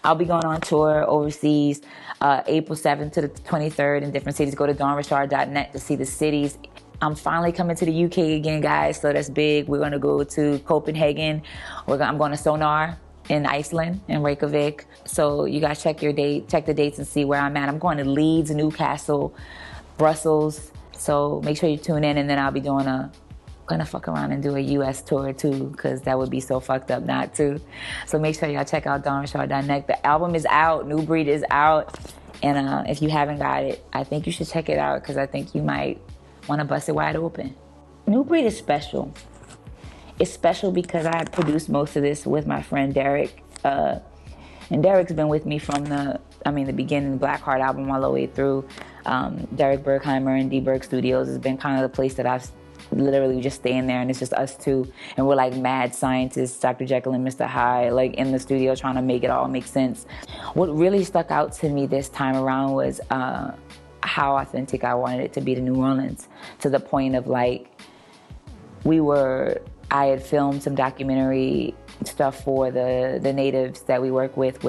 I'll be going on tour overseas April 7th to the 23rd in different cities. Go to dawnrashard.net to see the cities. I'm finally coming to the UK again, guys, so that's big. We're going to go to Copenhagen. I'm going to Sonar in Iceland, in Reykjavik. So you guys check the dates and see where I'm at. I'm going to Leeds, Newcastle, Brussels. So make sure you tune in, and then I'll be gonna fuck around and do a US tour too, because that would be so fucked up not to. So make sure y'all check out dawnrashard.net. The album is out, New Breed is out, and if you haven't got it, I think you should check it out, because I think you might want to bust it wide open. New Breed is special. It's special because I produced most of this with my friend Derek, and Derek's been with me from the beginning, the Black Heart album all the way through. Derek Bergheimer and D Berg Studios has been kind of the place that I've literally just staying there, and it's just us two, and we're like mad scientists, Dr. Jekyll and Mr. Hyde, like in the studio trying to make it all make sense. What really stuck out to me this time around was how authentic I wanted it to be to New Orleans, to the point of like, I had filmed some documentary stuff for the natives that we work with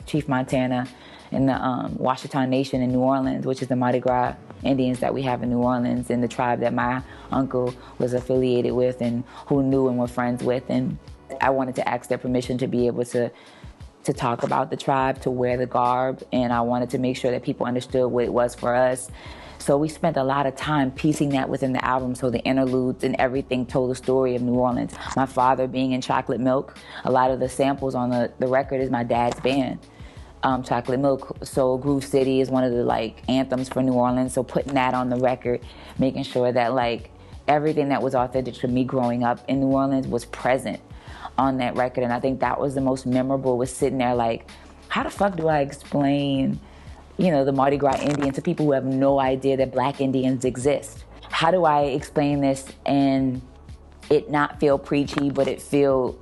Chief Montana in the Washita Nation in New Orleans, which is the Mardi Gras Indians that we have in New Orleans, and the tribe that my uncle was affiliated with and who knew and were friends with. And I wanted to ask their permission to be able to talk about the tribe, to wear the garb, and I wanted to make sure that people understood what it was for us. So we spent a lot of time piecing that within the album, so the interludes and everything told the story of New Orleans. My father being in Chocolate Milk, a lot of the samples on the record is my dad's band. Chocolate Milk, so Groove City is one of the like anthems for New Orleans, so putting that on the record, making sure that like everything that was authentic to me growing up in New Orleans was present on that record. And I think that was the most memorable, was sitting there like, how the fuck do I explain, the Mardi Gras Indian to people who have no idea that Black Indians exist? How do I explain this and it not feel preachy, but it feel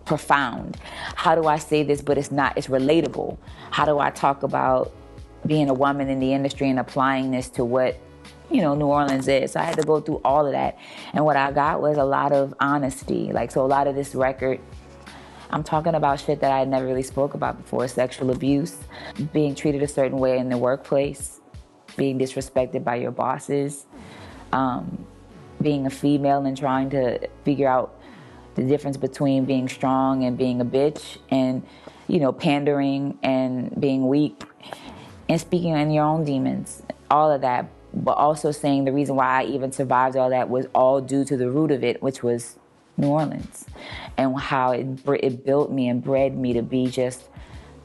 profound? How do I say this, but it's relatable? How do I talk about being a woman in the industry and applying this to what, New Orleans is? So I had to go through all of that. And what I got was a lot of honesty. So a lot of this record, I'm talking about shit that I had never really spoke about before: sexual abuse, being treated a certain way in the workplace, being disrespected by your bosses, being a female and trying to figure out the difference between being strong and being a bitch, and, pandering and being weak, and speaking on your own demons, all of that. But also saying the reason why I even survived all that was all due to the root of it, which was New Orleans, and how it built me and bred me to be just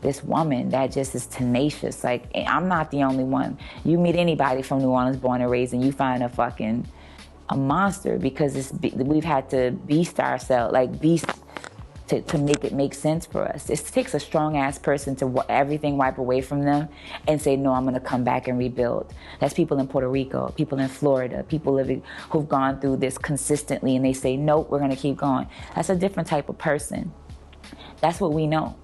this woman that just is tenacious. Like, I'm not the only one. You meet anybody from New Orleans, born and raised, and you find a monster, because we've had to beast ourselves, to make it make sense for us. It takes a strong ass person to everything wipe away from them and say, no, I'm gonna come back and rebuild. That's people in Puerto Rico, people in Florida, people who've gone through this consistently, and they say, nope, we're gonna keep going. That's a different type of person. That's what we know.